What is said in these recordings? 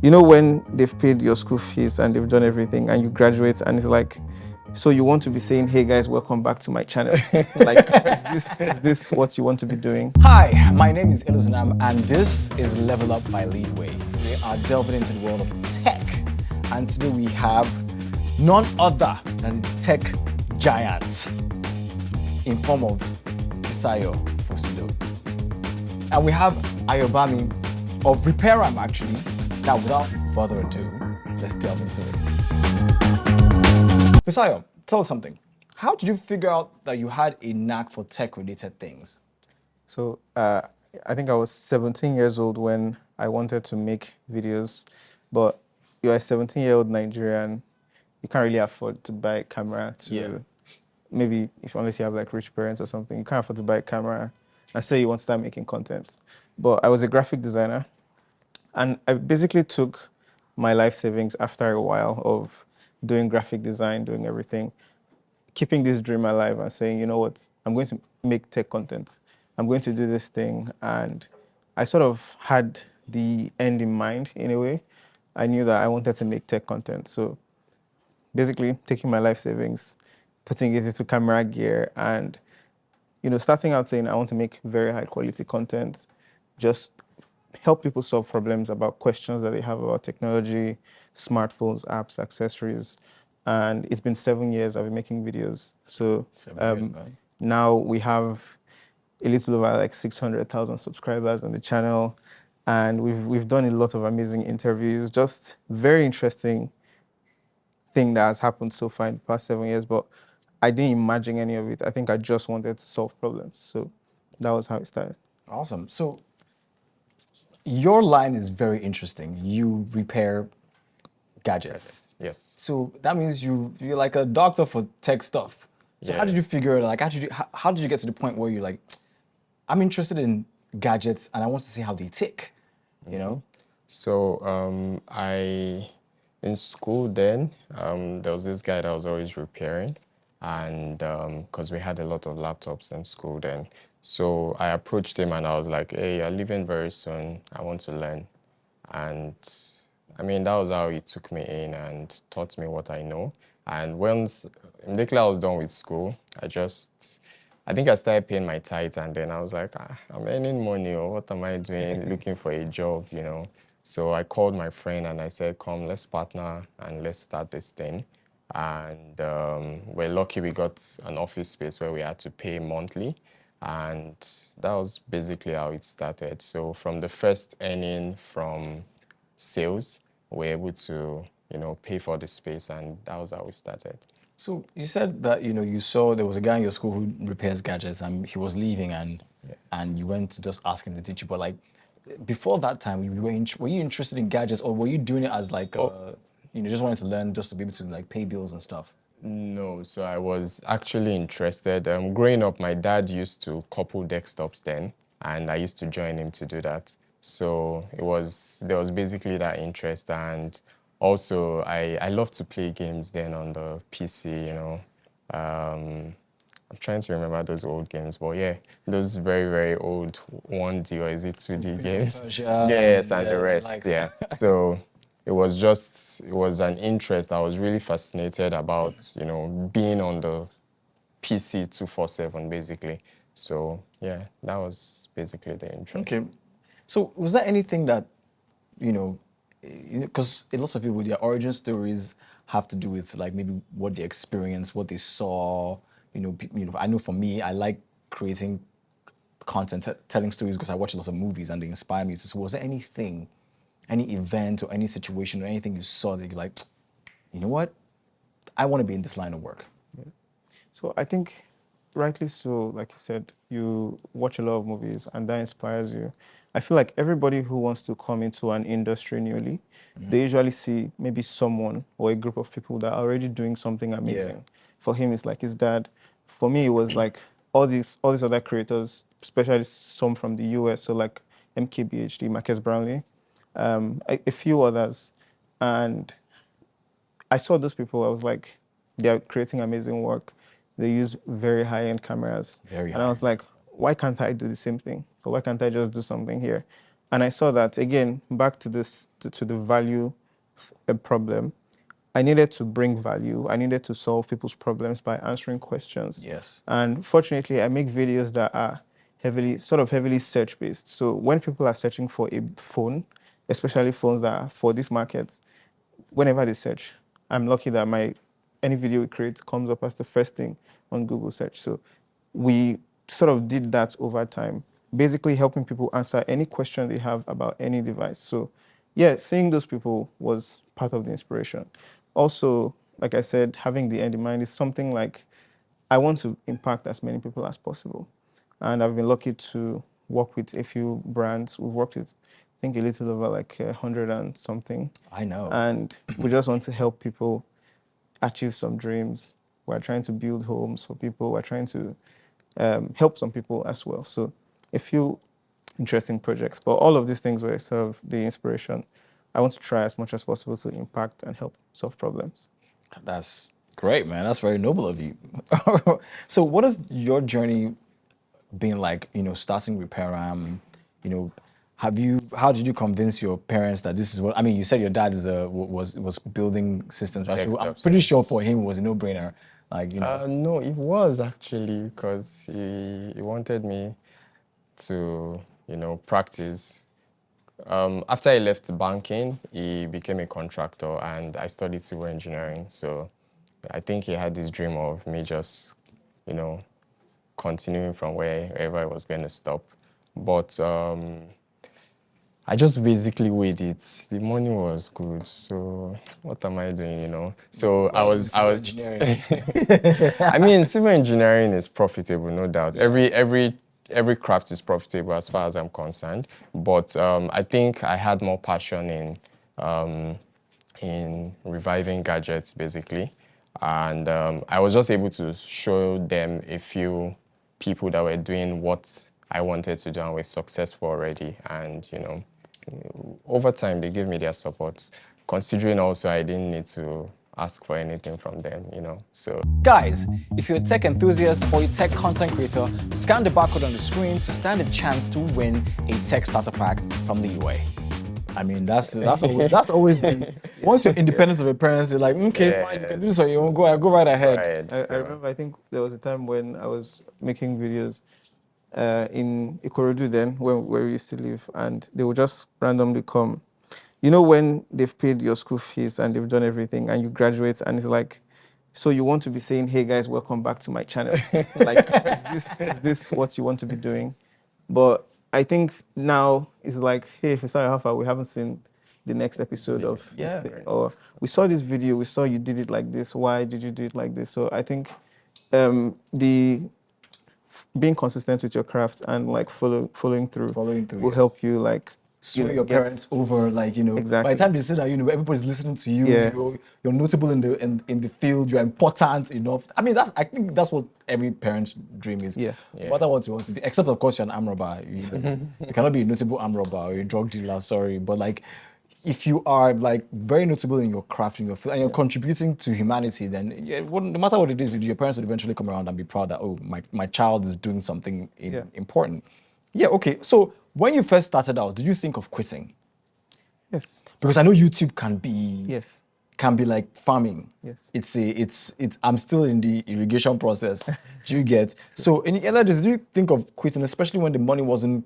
You know when they've paid your school fees and they've done everything and you graduate and it's like, so you want to be saying, hey guys, welcome back to my channel. Like, is this what you want to be doing? Hi, my name is Illusinam, and this is Level Up by Leadway. We are delving into the world of tech, and today we have none other than the tech giant in form of Fisayo and we have Ayobami of Repairam actually. Now, without further ado, let's delve into it. Fisayo, tell us something. How did you figure out that you had a knack for tech-related things? So I think I was 17 years old when I wanted to make videos, but you're a 17-year-old Nigerian, you can't really afford to buy a camera Yeah. to maybe if unless you have like rich parents or something, you can't afford to buy a camera and say you want to start making content. But I was a graphic designer and I basically took my life savings after a while of doing graphic design, doing everything, keeping this dream alive and saying, you know what, I'm going to make tech content. I'm going to do this thing. And I sort of had the end in mind in a way. I knew that I wanted to make tech content. So basically taking my life savings, putting it into camera gear and, starting out saying I want to make very high quality content, just help people solve problems about questions that they have about technology, smartphones, apps, accessories. And it's been 7 years I've been making videos. So 7 years, man. now we have a little over like 600,000 subscribers on the channel. And we've done a lot of amazing interviews, just very interesting thing that has happened so far in the past 7 years, but I didn't imagine any of it. I think I just wanted to solve problems. So that was how it started. Awesome. So your line is very interesting. You repair gadgets. Yes. So that means you're like a doctor for tech stuff. So how did you Yes. figure it? Like how did you get to the point where you're like, I'm interested in gadgets and I want to see how they tick, you know? So I in school then there was this guy that was always repairing, and because we had a lot of laptops in school then, so I approached him and I was like, "Hey, you're leaving very soon. I want to learn," and I mean that was how he took me in and taught me what I know. And once immediately I was done with school, I think I started paying my tithes, and then I was like, I'm earning money, or what am I doing looking for a job? So I called my friend and I said, come, let's partner and let's start this thing. And we're lucky we got an office space where we had to pay monthly. And that was basically how it started. So from the first earning from sales, we're able to, pay for the space, and that was how we started. So you said that, you saw there was a guy in your school who repairs gadgets and he was leaving and you went to just ask him to teach you. But like before that time, were you interested in gadgets or were you doing it as like, just wanted to learn just to be able to like pay bills and stuff? No, so I was actually interested. Growing up, my dad used to couple desktops then, and I used to join him to do that. So there was basically that interest, and also I love to play games then on the PC. I'm trying to remember those old games, but yeah, those very, very old 1D or is it 2D Prince of games? Persia Yes, and the the rest, likes. yeah. So it was an interest. I was really fascinated about, being on the PC 247 basically. So yeah, that was basically the Okay. interest. So was there anything that, you know, because a lot of people, their origin stories have to do with like maybe what they experienced, what they saw. I know for me, I like creating content, telling stories because I watch a lot of movies and they inspire me. So was there anything, any event or any situation or anything you saw that you're like, you know what, I want to be in this line of work? So I think, rightly so, like you said, you watch a lot of movies and that inspires you. I feel like everybody who wants to come into an industry newly, they usually see maybe someone or a group of people that are already doing something Yeah. amazing. For him, it's like his dad. For me, it was like all these other creators, especially some from the US, so like MKBHD, Marcus Brownlee, a few others. And I saw those people. I was like, they're creating amazing work. They use very high-end cameras, Very and I high. was like, why can't I do the same thing? Or why can't I just do something here? And I saw that again, back to this to the value problem. I needed to bring value. I needed to solve people's problems by answering questions. Yes. And fortunately, I make videos that are heavily search based. So when people are searching for a phone, especially phones that are for this market, whenever they search, I'm lucky that my any video we create comes up as the first thing on Google search. So we sort of did that over time, basically helping people answer any question they have about any device. So yeah, seeing those people was part of the inspiration. Also, like I said, having the end in mind is something like I want to impact as many people as possible. And I've been lucky to work with a few brands. We've worked with, I think, a little over like 100 and something. I know. And we just want to help people achieve some dreams. We're trying to build homes for people. We're trying to help some people as well. So a few interesting projects. But all of these things were sort of the inspiration. I want to try as much as possible to impact and help solve problems. That's great, man. That's very noble of you. So, what has your journey been like? Starting Repair you know, how did you convince your parents that this is what? I mean, you said your dad was building systems, right? Tech So I'm stuff, pretty sure for him it was a no-brainer. Like. No, it was actually because he wanted me to, practice. After I left banking, he became a contractor and I studied civil engineering. So I think he had this dream of me just, you know, continuing from wherever I was going to stop. But I just basically weighed it. The money was good, so what am I doing? So I was. Engineering. I mean, civil engineering is profitable, no doubt. Every craft is profitable as far as I'm concerned. But I think I had more passion in reviving gadgets, basically, and I was just able to show them a few people that were doing what I wanted to do and were successful already, and over time they gave me their support, considering also I didn't need to ask for anything from them. So Guys, if you're a tech enthusiast or a tech content creator, scan the barcode on the screen to stand a chance to win a tech starter pack from Leadway. I mean, that's always the once you're independent of your parents, you're like, okay, fine, you can do this or you won't go right ahead. I remember, I think there was a time when I was making videos in Ikorodu then, where we used to live, and they would just randomly come. You know, when they've paid your school fees and they've done everything and you graduate and it's like, so you want to be saying, hey guys, welcome back to my channel. Like, is this what you want to be doing? But I think now it's like, hey, Fisayo, how far? We haven't seen the next episode of this Yeah. thing. Or we saw this video, we saw you did it like this. Why did you do it like this? So I think the being consistent with your craft and like following through will Yes. help you like Sway your get- parents over, like, by Exactly. the time they say that, everybody's listening to you, Yeah. you're notable in the field, you're important enough. I mean, I think that's what every parent's dream is. Yeah. No matter what you want to be, except of course you're an arm robber. You cannot be a notable arm robber or a drug dealer, sorry. But like, if you are like very notable in your craft, in your field, and you're contributing to humanity, then no matter what it is, your parents will eventually come around and be proud that, oh, my child is doing something Yeah. important. Yeah, okay. So when you first started out, did you think of quitting? Yes. Because I know YouTube can be Yes. like farming. Yes. It's I'm still in the irrigation process. Do you get? So in the other days, do you think of quitting, especially when the money wasn't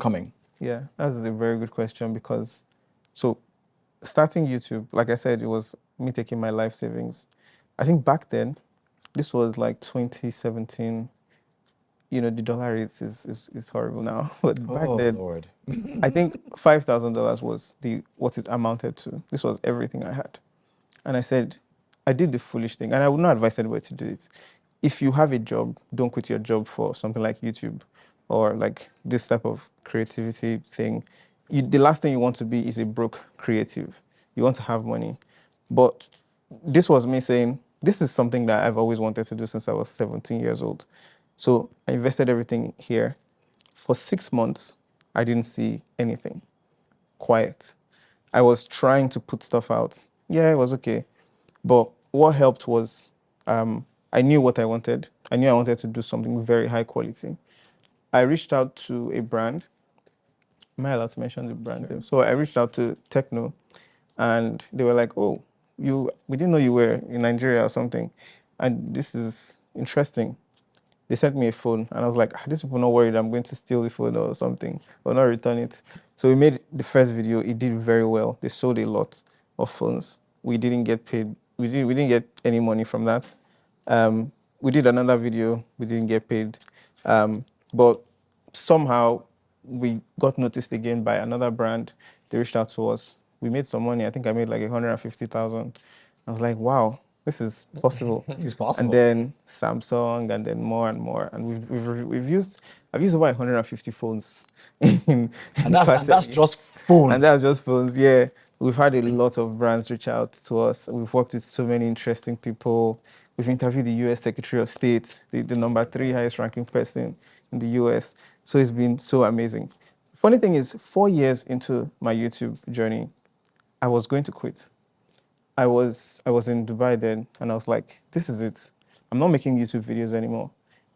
coming? Yeah, that's a very good question because so starting YouTube, like I said, it was me taking my life savings. I think back then, this was like 2017. The dollar rate is horrible now. But back then, Lord. I think $5,000 was what it amounted to. This was everything I had. And I said, I did the foolish thing, and I would not advise anybody to do it. If you have a job, don't quit your job for something like YouTube or like this type of creativity thing. The last thing you want to be is a broke creative. You want to have money. But this was me saying, this is something that I've always wanted to do since I was 17 years old. So I invested everything here. For 6 months, I didn't see anything. Quiet. I was trying to put stuff out. Yeah, it was okay. But what helped was I knew what I wanted. I knew I wanted to do something very high quality. I reached out to a brand Am I allowed to mention the brand name? So I reached out to Techno, and they were like, "Oh, we didn't know you were in Nigeria or something, and this is interesting." They sent me a phone, and I was like, "These people not worried I'm going to steal the phone or something, or not return it." So we made the first video. It did very well. They sold a lot of phones. We didn't get paid. We didn't get any money from that. We did another video. We didn't get paid, but somehow we got noticed again by another brand. They reached out to us. We made some money. I think I made like 150,000. I was like, wow, this is possible. It's And possible. then Samsung, and then more and more. And I've used over 150 phones in And the that's past and that's 7 years. just And that's phones. just phones. Yeah, we've had a lot of brands reach out to us. We've worked with so many interesting people. We've interviewed the U.S. Secretary of State, the number 3 highest ranking person in the U.S. So it's been so amazing. Funny thing is, 4 years into my YouTube journey, I was going to quit. I was in Dubai then, and I was like, this is it. I'm not making YouTube videos anymore.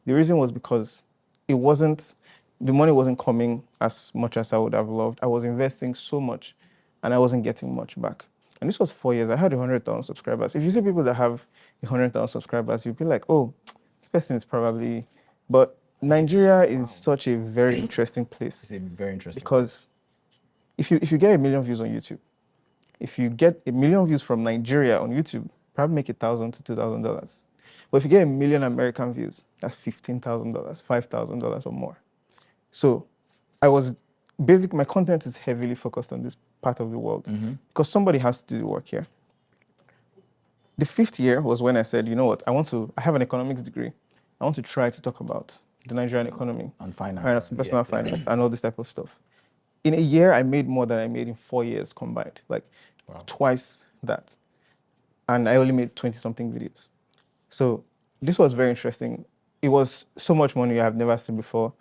The reason was because it wasn't the money wasn't coming as much as I would have loved. I was investing so much, and I wasn't getting much back. And this was 4 years. I had 100,000 subscribers. If you see people that have 100,000 subscribers, you'd be like, oh, this person is probably. But Nigeria is such a very interesting place It's a very interesting place. because if you get a million views on YouTube, if you get a million views from Nigeria on YouTube, probably make $1,000 to $2,000. But if you get a million American views, that's $15,000, $5,000 or more. So I was my content is heavily focused on this part of the world because somebody has to do the work here. The 5th year was when I said, you know what, I have an economics degree. I want to try to talk about the Nigerian economy, And finance. personal finance, and all this type of stuff. In a year, I made more than I made in 4 years combined, like twice that. And I only made 20 something videos. So this was very interesting. It was so much money I've never seen before.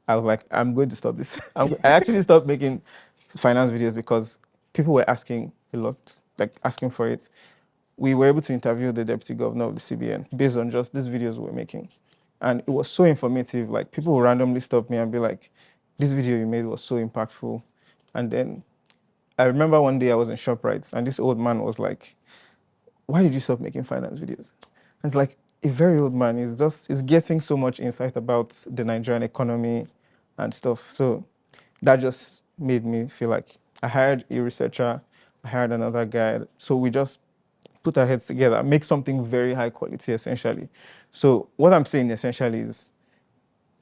I was like, I'm going to stop this. I actually stopped making finance videos because people were asking a lot, like asking for it. We were able to interview the deputy governor of the CBN based on just these videos we were making. And it was so informative. Like people would randomly stop me and be like, this video you made was so impactful. And then I remember one day I was in ShopRite and this old man was like, why did you stop making finance videos? And it's like a very old man. He's getting so much insight about the Nigerian economy and stuff. So that just made me feel like I hired a researcher, I hired another guy. So we just put our heads together, make something very high quality essentially. So what I'm saying essentially is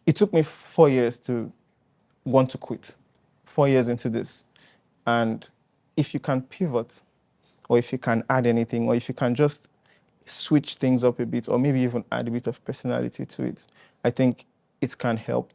it took me 4 years to want to quit, 4 years into this. And if you can pivot, or if you can add anything, or if you can just switch things up a bit, or maybe even add a bit of personality to it, I think it can help.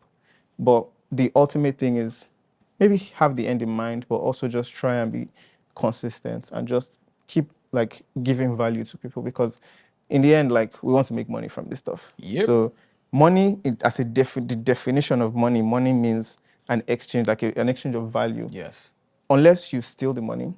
But the ultimate thing is maybe have the end in mind, but also just try and be consistent and just keep like giving value to people because in the end, like we want to make money from this stuff. Yep. So money, the definition of money, money means an exchange, like an exchange of value. Yes. Unless you steal the money,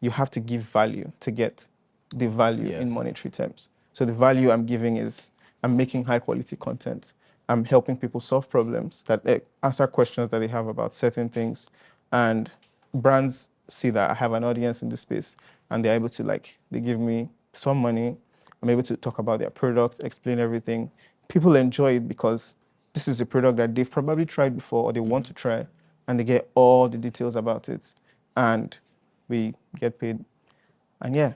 you have to give value to get the value Yes. in monetary terms. So the value I'm giving is I'm making high quality content. I'm helping people solve problems that answer questions that they have about certain things. And brands see that I have an audience in this space and they're able to they give me some money. I'm able to talk about their product, explain everything. People enjoy it because this is a product that they've probably tried before or they want to try and they get all the details about it. And we get paid. And yeah,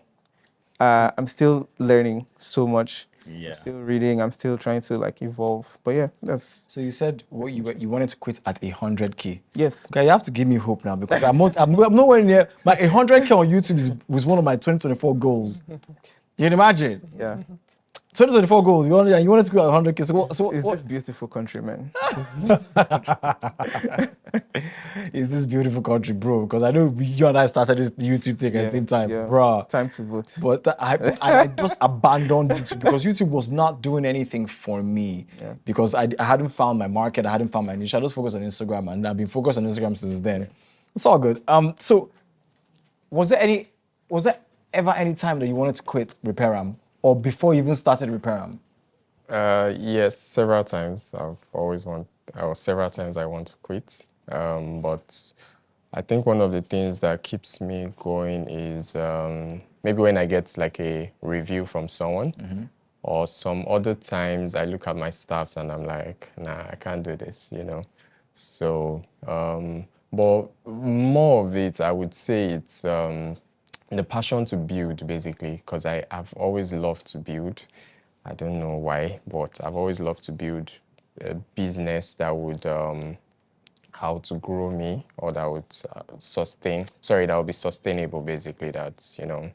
I'm still learning so much. Yeah. I'm still reading. I'm still trying to evolve. But yeah, that's So you said you wanted to quit at 100K. yes. Okay, you have to give me hope now because I'm nowhere near my 100K on YouTube was one of my 2024 goals. You can imagine Yeah. 2024 goals. You wanted to quit at 100K. So This beautiful country, man. is this beautiful country, bro? Because I know you and I started this YouTube thing at the same time, yeah. bro. Time to vote. But I just abandoned YouTube because YouTube was not doing anything for me. Yeah. Because I hadn't found my market, I hadn't found my niche. I just focused on Instagram, and I've been focused on Instagram since then. It's all good. So was there ever any time that you wanted to quit Repairam, or before you even started Repairam? Yes, several times. Several times I want to quit. But I think one of the things that keeps me going is maybe when I get like a review from someone, or some other times I look at my staffs and I'm like, nah, I can't do this, you know. So, but more of it, I would say it's the passion to build, basically, because I've always loved to build. I don't know why, but I've always loved to build a business that would how to grow me, or that would that would be sustainable, basically, that, you know,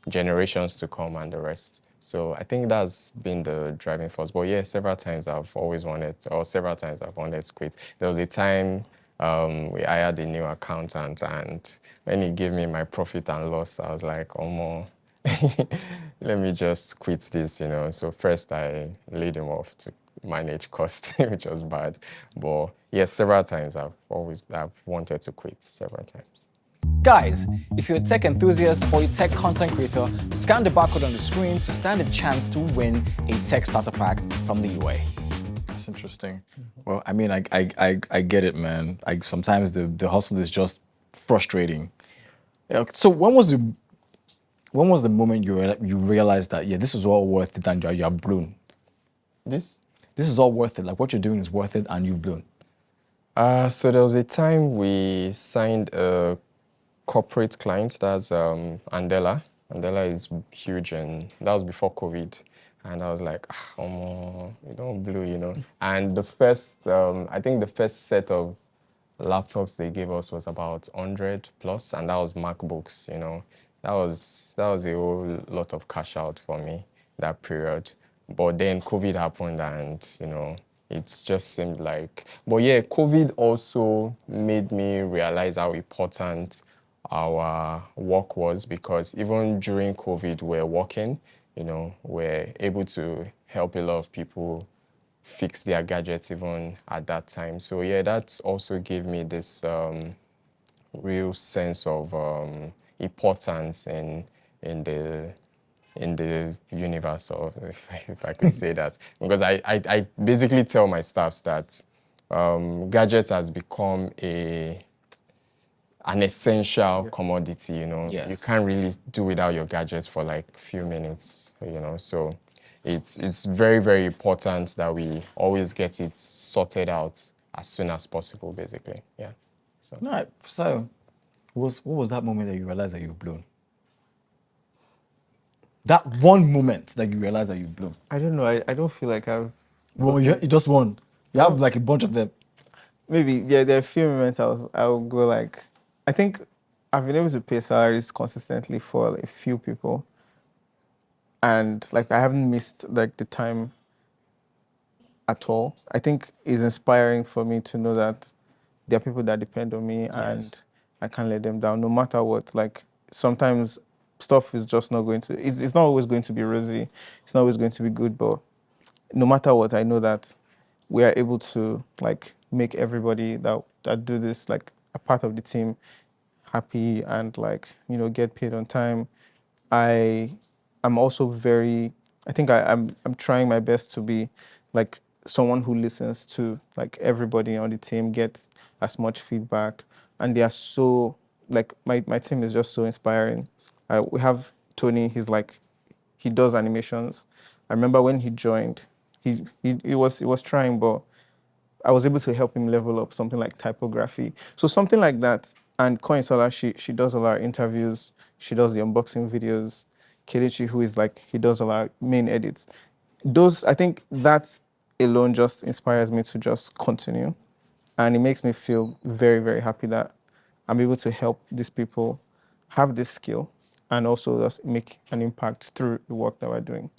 generations to come and the rest. So I think that's been the driving force. But yeah, several times I've wanted to quit. There was a time we hired a new accountant, and when he gave me my profit and loss, I was like, oh, more. Let me just quit this, you know. So first I laid him off to manage cost, which was bad. But yes, several times I've wanted to quit several times. Guys, if you're a tech enthusiast or a tech content creator, scan the barcode on the screen to stand a chance to win a tech starter pack from Leadway. That's interesting. Well, I mean, I get it, man. Sometimes the hustle is just frustrating. So when was the moment you realized that, yeah, this was all worth it and you have blown? This This is all worth it. Like, what you're doing is worth it and you've blown. So there was a time we signed a corporate client, that's Andela. Andela is huge, and that was before COVID. And I was like, you don't blow, you know. And the first, I think the first set of laptops they gave us was about 100 plus, and that was MacBooks, you know. That was a whole lot of cash out for me that period. But then COVID happened, and, you know, it just seemed like, but yeah, COVID also made me realize how important our work was, because even during COVID, we're working, you know, we're able to help a lot of people fix their gadgets even at that time. So yeah, that also gave me this real sense of importance in the universe, or if I could say that, because I basically tell my staffs that gadgets has become an essential commodity, you know. Yes. You can't really do without your gadgets for like a few minutes, you know. So it's very, very important that we always get it sorted out as soon as possible, basically. Yeah. So All right. So, what was that moment that you realized that you've blown? That one moment that you realized that you've blown. I don't know. I don't feel like I've. Well, you just won. You have like a bunch of them. Maybe, yeah, there are a few moments I'll go like, I think I've been able to pay salaries consistently for like, a few people, and like I haven't missed like the time at all. I think it's inspiring for me to know that there are people that depend on me, and Yes. I can't let them down no matter what. Like sometimes stuff is just not going to, it's not always going to be rosy. It's not always going to be good, but no matter what, I know that we are able to like make everybody that do this like a part of the team happy, and like, you know, get paid on time. I am also very, I think I'm trying my best to be like someone who listens to like everybody on the team, gets as much feedback, and they are so like my team is just so inspiring. We have Tony. He does animations. I remember when he joined, he was trying, but I was able to help him level up something like typography. So something like that. And Koinsola, she does a lot of interviews. She does the unboxing videos. Kelechi, who is like, he does a lot of main edits. Those, I think that alone just inspires me to just continue. And it makes me feel very, very happy that I'm able to help these people have this skill and also just make an impact through the work that we're doing.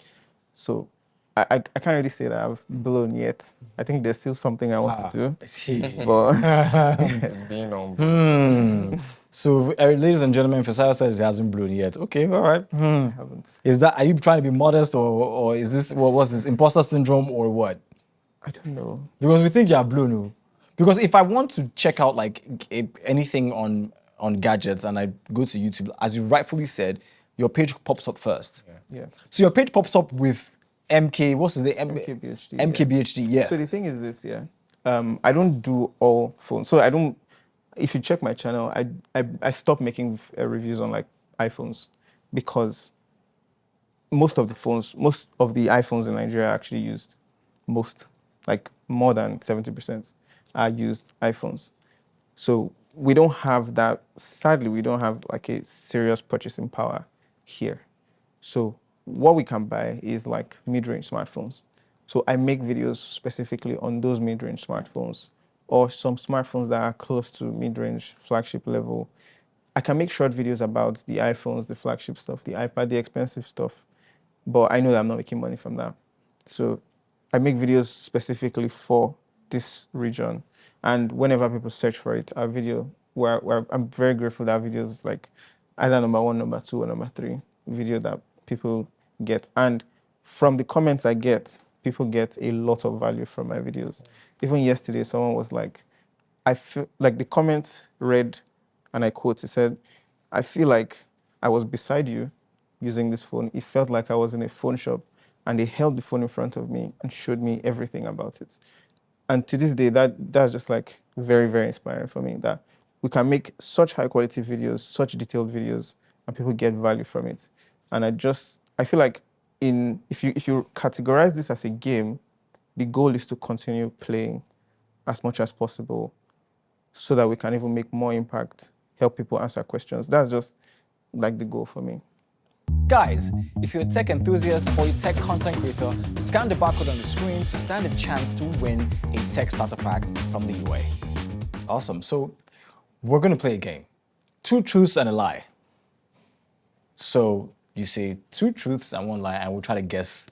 So I can't really say that I've blown yet. I think there's still something I want to do. See. But it's being on. So, ladies and gentlemen, Fisayo says he hasn't blown yet. Okay, all right. I haven't. Are you trying to be modest, or is this what's this, imposter syndrome, or what? I don't know. Because we think you are blown, no? Because if I want to check out like anything on gadgets and I go to YouTube, as you rightfully said, your page pops up first. Yeah. So your page pops up with MK. What's his name? MKBHD. MKBHD. Yes. So the thing is this, yeah. I don't do all phones. So I don't. if you check my channel, I stopped making reviews on like iPhones because most of the iPhones in Nigeria are actually used. Most, like more than 70% are used iPhones. So we don't have that. Sadly, we don't have like a serious purchasing power here. So what we can buy is like mid-range smartphones. So I make videos specifically on those mid-range smartphones or some smartphones that are close to mid-range flagship level. I can make short videos about the iPhones, the flagship stuff, the iPad, the expensive stuff, but I know that I'm not making money from that. So I make videos specifically for this region. And whenever people search for it, our video, where I'm very grateful that our videos is like either number one, number two, or number three video that people get. And from the comments I get, people get a lot of value from my videos. Even yesterday, someone was like, I feel like the comment read, and I quote, it said, I feel like I was beside you using this phone. It felt like I was in a phone shop and they held the phone in front of me and showed me everything about it. And to this day, that's just like very, very inspiring for me that we can make such high quality videos, such detailed videos, and people get value from it. And I feel like if you categorize this as a game, the goal is to continue playing as much as possible so that we can even make more impact, help people answer questions. That's just like the goal for me. Guys, if you're a tech enthusiast or a tech content creator, scan the barcode on the screen to stand a chance to win a tech starter pack from Leadway. Awesome. So we're going to play a game. Two truths and a lie. So you say two truths and one lie, and we'll try to guess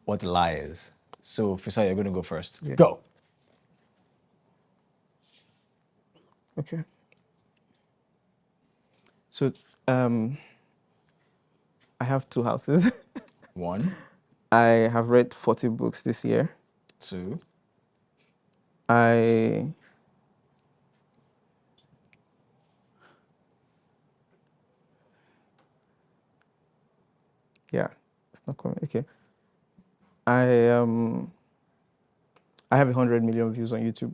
what the lie is. So Fisayo, you're going to go first. Yeah. Go. Okay. So I have two houses. One, I have read 40 books this year. two, I yeah, it's not coming. Okay. I have 100 million views on YouTube.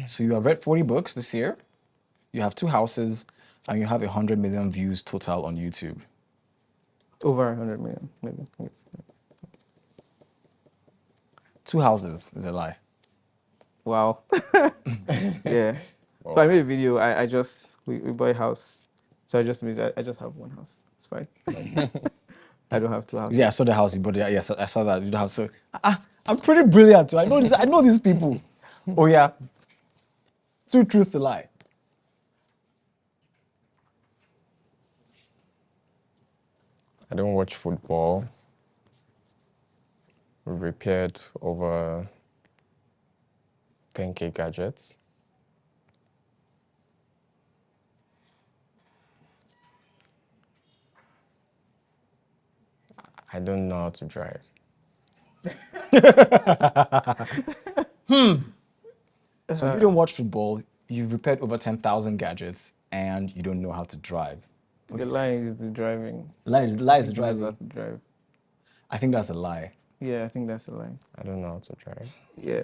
So you have read 40 books this year, you have two houses, and you have 100 million views total on YouTube. Over 100 million, maybe. Yes. Two houses is a lie. Wow. Yeah. So I made a video. We bought a house. So I just have one house. It's fine. I don't have two houses. Yeah, I saw the house you bought. Yeah, yes, I saw that. You have so I'm pretty brilliant too. I know this. I know these people. Oh yeah. Two truths a lie. I don't watch football. We repaired over 10K gadgets. I don't know how to drive. So you don't watch football. You've repaired over 10,000 gadgets, and you don't know how to drive. The lie is the driving. Lies He knows driving. how to drive. I think that's a lie. Yeah, I think that's a lie. I don't know how to drive. Yeah.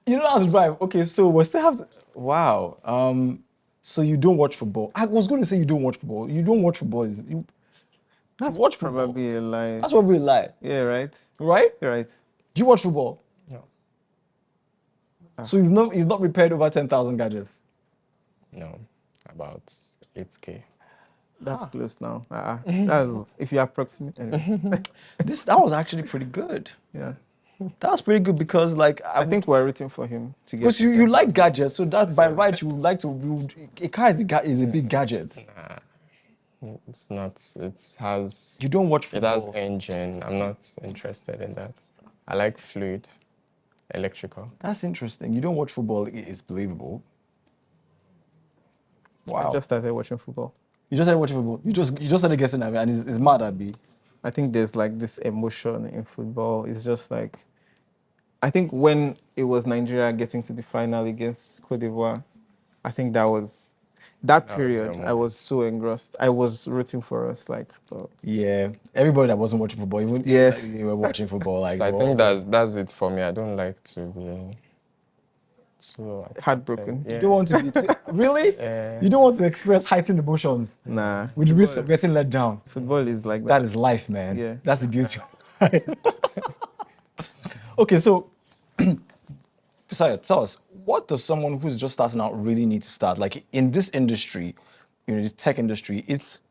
You don't know how to drive. Okay, so we still have to. Wow. So you don't watch football. I was going to say you don't watch football. You don't watch football. That's watch football. probably a lie. That's probably a lie, Yeah, right? right? You're right. Do you watch football? No. So you've not repaired over 10,000 gadgets. No. About 8K. That's close now. That's if you approximate. Anyway. That was actually pretty good. Yeah. That was pretty good because like I think we're rooting for him to get. because you, to you 10. like gadgets, so that by right you would like to. A car is a big gadget. It's not. It has. You don't watch It has football. engine. I'm not interested in that. I like fluid, electrical. That's interesting. You don't watch football. It's believable. I Wow. just started watching football. You just started watching football. You just started guessing at me, and it's mad at me. I think there's like this emotion in football. It's just like, I think when it was Nigeria getting to the final against Cote d'Ivoire, I think that was That That was your period, I was moment. so engrossed. I was rooting for us, like, Yeah, everybody that wasn't watching football, even like yes, they were watching football, like So they I were all think there. that's it for me. I don't like to be too affected. heartbroken. You don't Yeah. want to be too, really. Yeah. You don't want to express heightened emotions Nah, with the risk of getting let down. football is like That that. is life, man. Yeah. That's the beauty. Okay, so Fisayo, tell us, what does someone who's just starting out really need to start? Like in this industry, the tech industry, it's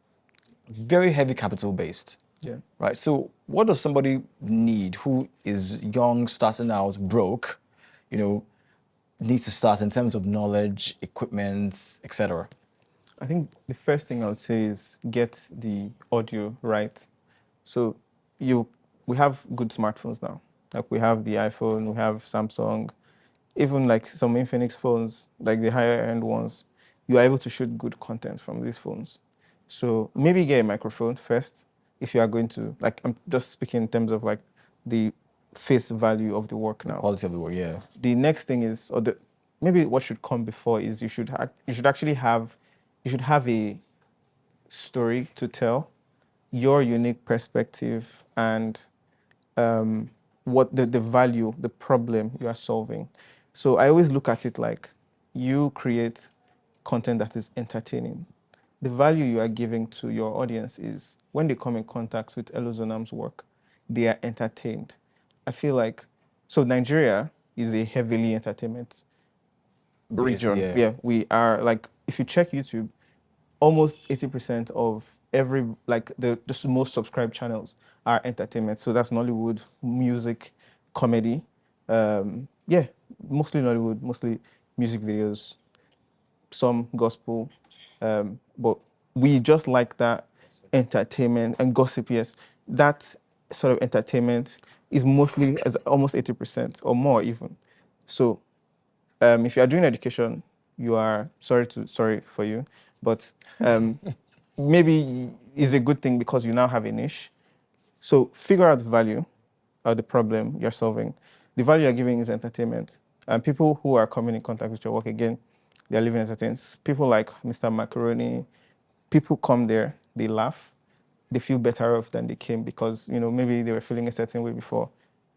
very heavy capital based, Yeah. right? So what does somebody need who is young, starting out, broke, you know, needs to start in terms of knowledge, equipment, etc.? I think the first thing I would say is get the audio right. So you we have good smartphones now. Like we have the iPhone, we have Samsung, even like some Infinix phones, like the higher end ones, you are able to shoot good content from these phones. So maybe get a microphone first if you are going to, like, I'm just speaking in terms of like the face value of the work The now. quality of the work, yeah. The next thing is, or the maybe what should come before is you should actually have you should have a story to tell, your unique perspective, and what the value, the problem you are solving. So I always look at it like you create content that is entertaining. The value you are giving to your audience is when they come in contact with Elozonam's work, they are entertained. I feel like, so Nigeria is a heavily entertainment Based, region. yeah. Yeah, we are like, if you check YouTube, almost 80% of every, like the most subscribed channels are entertainment. So that's Nollywood, music, comedy. Yeah, mostly Nollywood, mostly music videos, some gospel. But we just like that entertainment and gossip. Yes, that sort of entertainment is mostly as almost 80% or more even. So if you are doing education, you are sorry for you, but maybe is a good thing because you now have a niche. So figure out the value or the problem you're solving. The value you're giving is entertainment. And people who are coming in contact with your work again, they're living entertainment. People like Mr. Macaroni, people come there, they laugh, they feel better off than they came because maybe they were feeling a certain way before.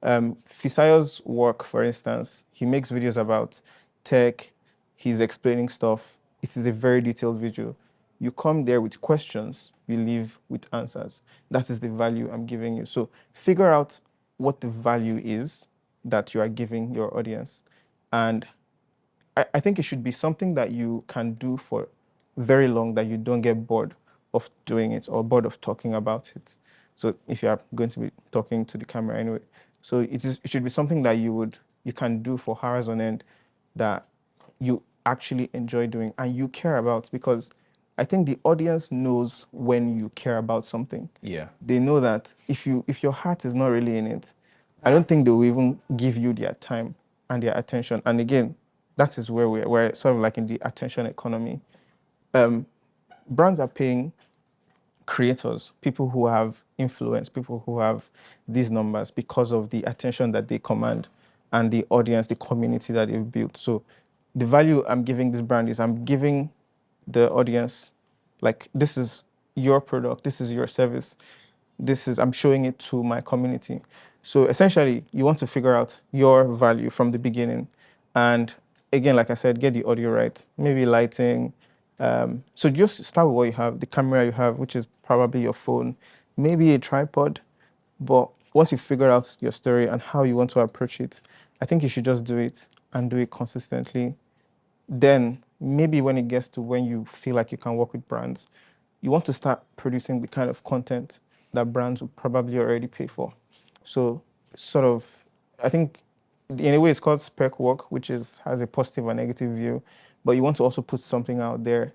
Fisayo's work, for instance, he makes videos about tech. He's explaining stuff. It is a very detailed video. You come there with questions, you leave with answers. That is the value I'm giving you. So figure out what the value is that you are giving your audience, and I think it should be something that you can do for very long, that you don't get bored of doing it or bored of talking about it. So if you are going to be talking to the camera anyway, so it should be something that you can do for hours on end, that you actually enjoy doing and you care about, because I think the audience knows when you care about something. Yeah. They know that if your heart is not really in it, I don't think they will even give you their time and their attention. And again, that is where we're sort of like in the attention economy. Brands are paying creators, people who have influence, people who have these numbers because of the attention that they command and the audience, the community that they've built. So the value I'm giving this brand is I'm giving the audience, like, this is your product, this is your service, I'm showing it to my community. So essentially, you want to figure out your value from the beginning. And again, like I said, get the audio right, maybe lighting. So just start with what you have, the camera you have, which is probably your phone, maybe a tripod. But once you figure out your story and how you want to approach it, I think you should just do it and do it consistently. Then maybe when it gets to when you feel like you can work with brands, you want to start producing the kind of content that brands will probably already pay for. So sort of, I think in a way it's called spec work, which has a positive and negative view, but you want to also put something out there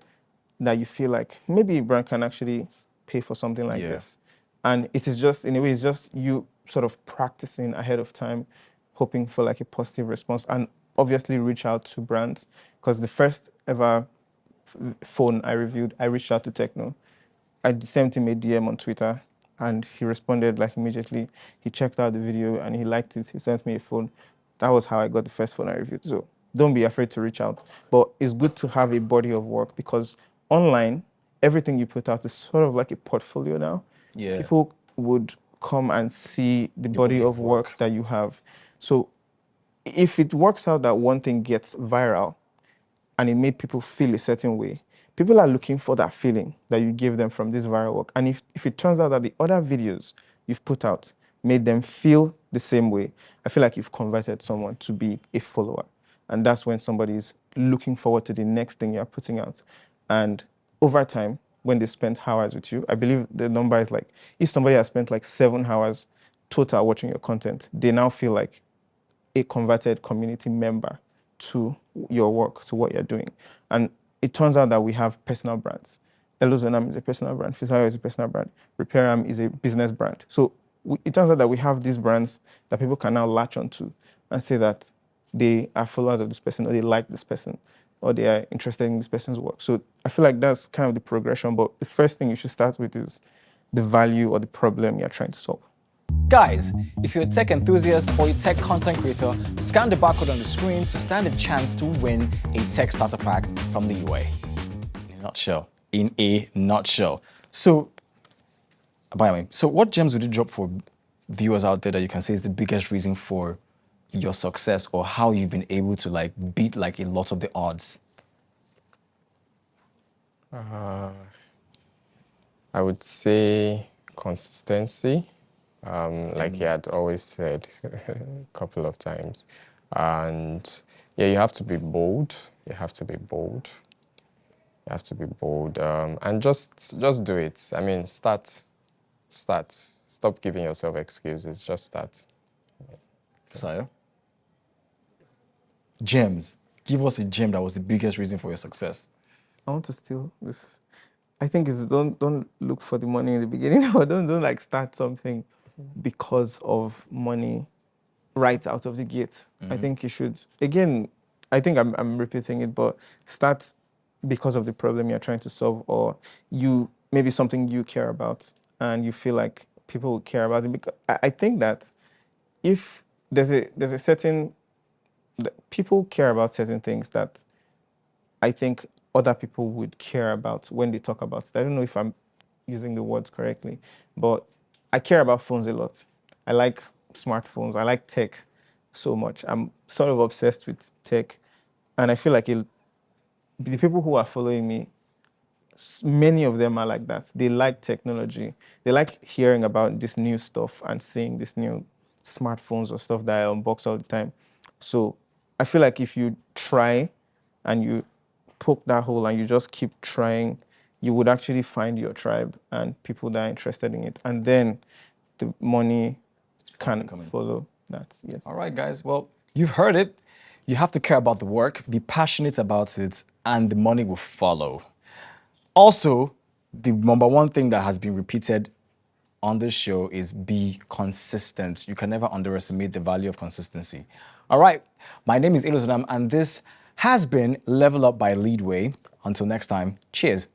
that you feel like maybe a brand can actually pay for something like Yeah. this. And it is just, in a way, it's just you sort of practicing ahead of time, hoping for like a positive response, and obviously reach out to brands. Because the first ever phone I reviewed, I reached out to Techno. I sent him a DM on Twitter, and he responded like immediately. He checked out the video and he liked it. He sent me a phone. That was how I got the first phone I reviewed. So don't be afraid to reach out. But it's good to have a body of work, because online, everything you put out is sort of like a portfolio now. Yeah. People would come and see the body body of of work work. that you have. So if it works out that one thing gets viral and it made people feel a certain way, people are looking for that feeling that you gave them from this viral work. And if it turns out that the other videos you've put out made them feel the same way, I feel like you've converted someone to be a follower. And that's when somebody is looking forward to the next thing you're putting out. And over time, when they spent hours with you, I believe the number is like, if somebody has spent like 7 hours total watching your content, they now feel like a converted community member to your work, to what you're doing. And it turns out that we have personal brands. Elozonam is a personal brand. Fisayo is a personal brand. Repairam is a business brand. So it turns out that we have these brands that people can now latch onto and say that they are followers of this person, or they like this person, or they are interested in this person's work. So I feel like that's kind of the progression. But the first thing you should start with is the value or the problem you're trying to solve. Guys, if you're a tech enthusiast or a tech content creator, scan the barcode on the screen to stand a chance to win a tech starter pack from Leadway. In a nutshell. In a nutshell. So, by the way, so what gems would you drop for viewers out there that you can say is the biggest reason for your success, or how you've been able to like beat like a lot of the odds? I would say consistency, like he had always said a couple of times. And yeah, you have to be bold. You have to be bold. You have to be bold. And just do it. I mean, start. Stop giving yourself excuses. Just start. Fisayo? Gems. Give us a gem that was the biggest reason for your success. I want to steal this. I think it's don't look for the money in the beginning, or don't like start something because of money right out of the gate. I think you should, again, I think I'm repeating it, but start because of the problem you're trying to solve, or you maybe something you care about and you feel like people will care about it. Because I think that if there's a certain people care about certain things that I think other people would care about when they talk about it. I don't know if I'm using the words correctly, but I care about phones a lot. I like smartphones. I like tech so much. I'm sort of obsessed with tech. And I feel like the people who are following me, many of them are like that. They like technology. They like hearing about this new stuff and seeing this new smartphones or stuff that I unbox all the time. So I feel like if you try and you poke that hole and you just keep trying, you would actually find your tribe and people that are interested in it. And then the money can coming. follow that. Yes. All right, guys. Well, you've heard it. You have to care about the work, be passionate about it, and the money will follow. Also, the number one thing that has been repeated on this show is be consistent. You can never underestimate the value of consistency. All right, my name is Ilozanam, and this has been Level Up by Leadway. Until next time, cheers.